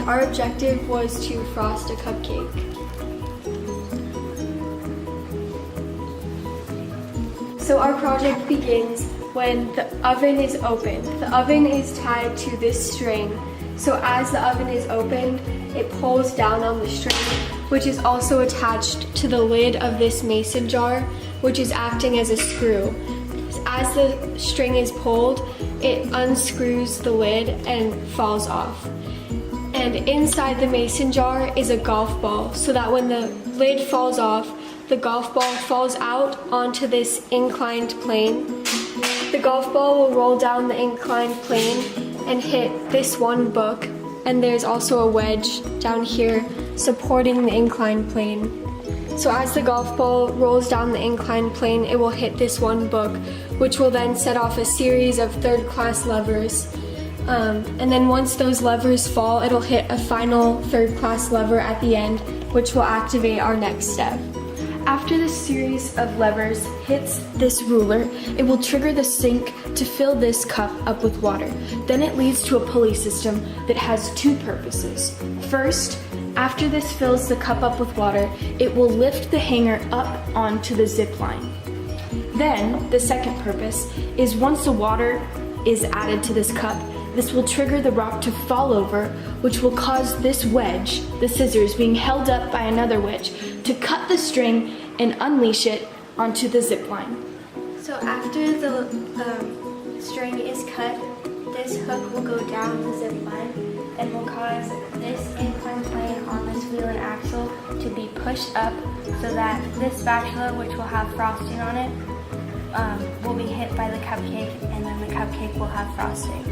our objective was to frost a cupcake. So our project begins when the oven is opened. The oven is tied to this string. So as the oven is opened, it pulls down on the string, which is also attached to the lid of this mason jar, which is acting as a screw. As the string is pulled, it unscrews the lid and falls off. And inside the mason jar is a golf ball, so that when the lid falls off, the golf ball falls out onto this inclined plane. The golf ball will roll down the inclined plane and hit this one book, and there's also a wedge down here supporting the inclined plane. So as the golf ball rolls down the inclined plane, it will hit this one book, which will then set off a series of third-class levers. And then once those levers fall, it'll hit a final third-class lever at the end, which will activate our next step. After this series of levers hits this ruler, it will trigger the sink to fill this cup up with water. Then it leads to a pulley system that has two purposes. First, after this fills the cup up with water, it will lift the hanger up onto the zip line. Then, the second purpose is once the water is added to this cup, this will trigger the rock to fall over, which will cause this wedge, the scissors being held up by another wedge, to cut the string and unleash it onto the zip line. So after the string is cut, this hook will go down the zip line and will cause this inclined plane on this wheel and axle to be pushed up so that this spatula, which will have frosting on it, will be hit by the cupcake, and then the cupcake will have frosting.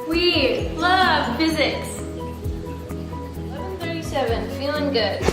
We love physics. 11:37, feeling good.